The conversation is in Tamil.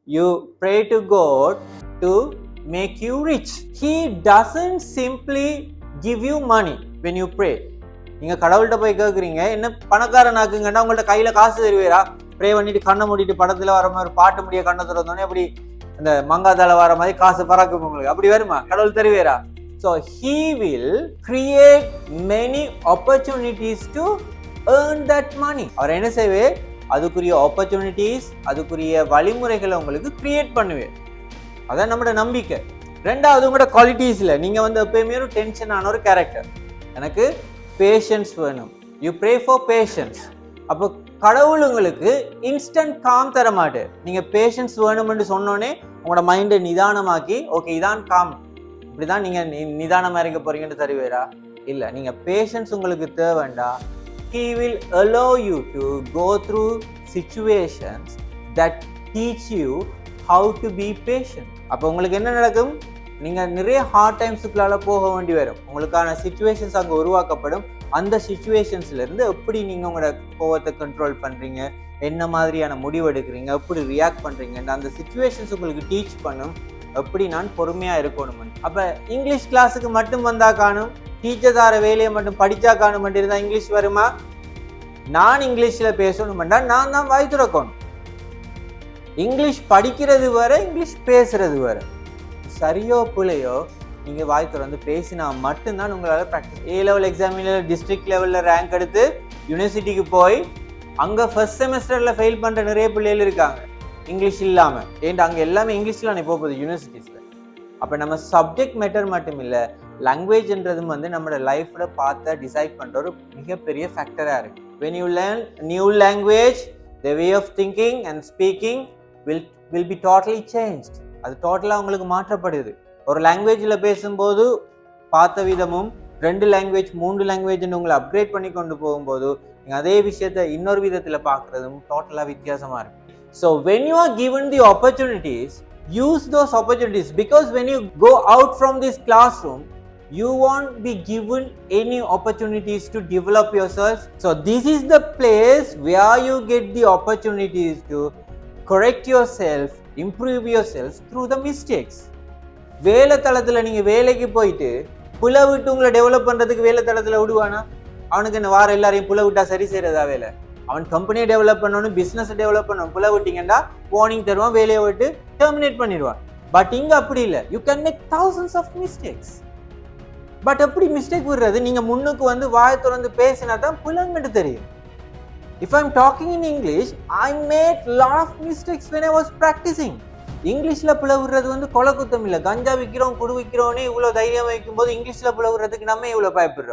you pray to God to make you rich. He doesn't simply give you money when you pray. நீங்க கடவுள்கிட்ட போய் கேட்குறீங்க, என்ன பணக்காரன் ஆக்குங்கன்னா உங்கள்ட்ட கையில காசு தருவீரா? ப்ரே பண்ணிட்டு கண்ணை மூடிட்டு படத்துல வர மாதிரி பாட்டு முடிய கண்ணை திறந்தோடனே அப்படி அந்த மங்காதால வர மாதிரி காசு பறக்கும் உங்களுக்கு, அப்படி வருமா? கடவுள் தருவீரா? So he will create many opportunities to earn that money. அவர் என்ன செய்வே? அதுக்குரிய ஆப்பர்ச்சுனிட்டிஸ், அதுக்குரிய வழிமுறைகளை உங்களுக்கு கிரியேட் பண்ணுவேன். அதான் நம்மளோட நம்பிக்கை. ரெண்டாவது, உங்களோட குவாலிட்டிஸ்ல நீங்க எப்பயுமே ஒரு டென்ஷன் ஆன ஒரு கேரக்டர். எனக்கு பேஷன்ஸ் வேணும். You pray for patience. அப்போ கடவுள் உங்களுக்கு இன்ஸ்டன்ட் காம் தர மாட்டேன். நீங்க பேஷன்ஸ் வேணும்னு சொன்னோன்னே உங்களோட மைண்டை நிதானமாக்கி, ஓகே இதான் காம், இப்படிதான் நீங்க நிதானமா இருக்க போறீங்கன்னு தருவீரா? இல்ல, நீங்க பேஷன்ஸ் உங்களுக்கு தேவைண்டா. He will allow you to go through situations that teach you how to be patient. அப்போ உங்களுக்கு என்ன நடக்கும்? நீங்க நிறைய ஹார்ட் டைம்ஸுக்குள்ளால போக வேண்டி வரும். உங்களுக்கான சிச்சுவேஷன்ஸ் அங்கே உருவாக்கப்படும். அந்த சிச்சுவேஷன்ஸ்ல இருந்து எப்படி நீங்க உங்களோட கோவத்தை கண்ட்ரோல் பண்றீங்க, என்ன மாதிரியான முடிவு எடுக்கிறீங்க, எப்படி ரியாக்ட் பண்றீங்க, அந்த சிச்சுவேஷன்ஸ் உங்களுக்கு டீச் பண்ணும் எப்படி நான் பொறுமையா இருக்கணும். அப்ப இங்கிலீஷ் கிளாஸுக்கு மட்டும் வந்தா காணும், டீச்சர் தார வேலையை மட்டும் படிச்சா காணும் இருந்தா இங்கிலீஷ் வருமா? நான் இங்கிலீஷ்ல பேசணும்னா நான் தான் வாய் திறக்கணும். இங்கிலீஷ் படிக்கிறது வேற, இங்கிலீஷ் பேசுறது வேற. சரியோ பிள்ளையோ நீங்க வாய் திறந்து பேசினா மட்டும்தான் உங்களால ப்ராக்டிஸ். A லெவல் எக்ஸாமில் டிஸ்ட்ரிக்ட் லெவல்ல ரேங்க் எடுத்து யூனிவர்சிட்டிக்கு போய் அங்க ஃபர்ஸ்ட் செமஸ்டர்ல ஃபெயில் பண்ற நிறைய பிள்ளைகள் இருக்காங்க இங்கிலீஷ் இல்லாம. ஏன்டா அங்க எல்லாமே இங்கிலீஷ்ல போகுது யூனிவர்சிட்டிஸ்ல. அப்ப நம்ம சப்ஜெக்ட் மேட்டர் மட்டும் இல்ல, லாங்குவேஜ்ன்றதும் நம்மளோட லைஃப்ல பார்த்து டிசைட் பண்ற ஒரு மிகப்பெரிய ஃபேக்டரா இருக்கு. When you learn new language, the way of thinking and speaking will be totally changed. அது டோட்டலா உங்களுக்கு மாற்றப்படுது. ஒரு லாங்குவேஜ்ல பேசும்போது பார்த்த விதமும் 2 லாங்குவேஜ் 3 லாங்குவேஜ் உங்களை அப்கிரேட் பண்ணி கொண்டு போகும்போது நீங்க அதே விஷயத்தை இன்னொரு விதத்துல பார்க்கறதும் டோட்டலா வித்தியாசமா இருக்கு. So when you are given the opportunities, use those opportunities, because when you go out from this classroom, you won't be given any opportunities to develop yourself. So this is the place where you get the opportunities to correct yourself, improve yourself through the mistakes. வேலை தளத்துல நீங்க வேலைக்கு போயிட்டு புல விட்டு உங்களை டெவலப் பண்றதுக்கு வேலை தளத்துல விடுவானா? அவனுக்கு என்ன வார எல்லாரையும் புல விட்டா சரி செய்யறதா வேலை? அவன் கம்பெனியை டெவலப் பண்ணணும், பிசினஸ் டெவலப் பண்ணணும். புல விட்டீங்கன்னா வார்னிங் தருவான், வேலையை விட்டு டெர்மினேட் பண்ணிடுவான். பட் இங்க அப்படி இல்லை. You can make thousands of mistakes. But எப்படி மிஸ்டேக் விடுறது? நீங்க முன்னுக்கு வாய் திறந்து பேசினா தான் புலங்கிட்டு தெரியும். If I'm talking in English, I made lot of mistakes when I was practicing. இங்கிலீஷ்ல புல விடுறது கொலை குத்தம் இல்லை. கஞ்சா விற்கிறோம், குடு விற்கிறோன்னே இவ்வளவு தைரியம் வைக்கும் போது இங்கிலீஷ்ல புல விடுறதுக்கு நம்ம இவ்வளவு பயப்படுறோம்.